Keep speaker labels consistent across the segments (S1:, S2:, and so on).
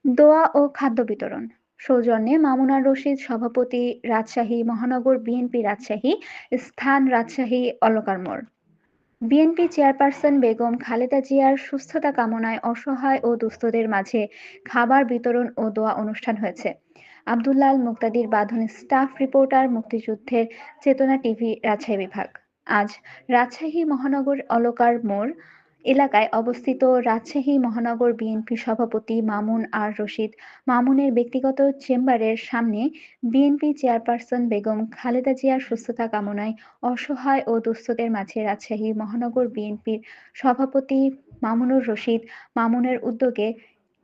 S1: দোয়া ও খাদ্য বিতরণ সৌজন্যে মামুনুর রশিদ, সভাপতি, রাজশাহী মহানগর বিএনপি, রাজশাহী স্থান রাজশাহী অলকার মোড়। বিএনপি চেয়ারপারসন বেগম খালেদা জিয়ার সুস্থতা কামনায় অসহায় ও দুস্থদের মাঝে খাবার বিতরণ ও দোয়া অনুষ্ঠান হয়েছে। আব্দুল্লাল মুক্তাদির বাঁধন, স্টাফ রিপোর্টার, মুক্তিযুদ্ধের চেতনা টিভি, রাজশাহী বিভাগ। আজ রাজশাহী মহানগর অলকার মোড় এলাকায় অবস্থিত রাজশাহী মহানগর বিএনপি সভাপতি মামুন আর রশিদ মামুনের ব্যক্তিগত চেম্বারের সামনে বিএনপি চেয়ারপারসন বেগম খালেদা জিয়ার সুস্থতা কামনায় অসহায় ও দুস্থদের মাঝে রাজশাহী মহানগর বিএনপির সভাপতি মামুনুর রশিদ মামুনের উদ্যোগে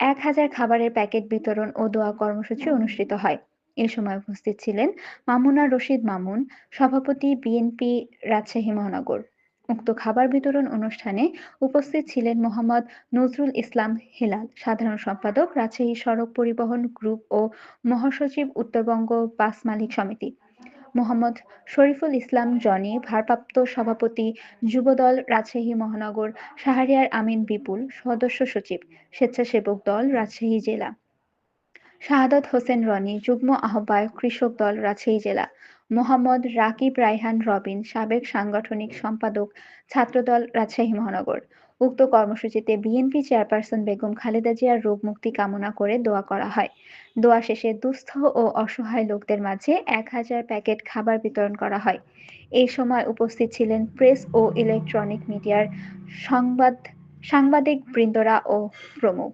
S1: ১,০০০ খাবারের প্যাকেট বিতরণ ও দোয়া কর্মসূচি অনুষ্ঠিত হয়। এ সময় উপস্থিত ছিলেন মামুনুর রশিদ মামুন, সভাপতি বিএনপি রাজশাহী মহানগর। উক্ত খাবার বিতরণ অনুষ্ঠানে উপস্থিত ছিলেন মোহাম্মদ নজরুল ইসলাম হেলাল, সাধারণ সম্পাদক, রাজশাহী সড়ক পরিবহন গ্রুপ ও মহাসচিব, উত্তরবঙ্গ বাস মালিক সমিতি; মোহাম্মদ শরীফুল ইসলাম জনি, ভারপ্রাপ্ত সভাপতি, যুবদল, রাজশাহী মহানগর; শাহরিয়ার আমিন বিপুল, সদস্য সচিব, স্বেচ্ছাসেবক দল, রাজশাহী জেলা; শাহাদাত হোসেন রনি, যুগ্ম আহ্বায়ক, কৃষক দল, রাজশাহী জেলা; মোহাম্মদ রাকিব রায়হান রবিন, সাবেক সাংগঠনিক সম্পাদক, ছাত্রদল, রাজশাহী মহানগর। উক্ত কর্মসূচিতে বিএনপি চেয়ারপারসন বেগম খালেদা জিয়ার রোগ মুক্তি কামনা করে দোয়া করা হয়। দোয়া শেষে দুস্থ ও অসহায় লোকদের মাঝে ১,০০০ প্যাকেট খাবার বিতরণ করা হয়। এই সময় উপস্থিত ছিলেন প্রেস ও ইলেকট্রনিক মিডিয়ার সাংবাদিকবৃন্দরা ও প্রমুখ।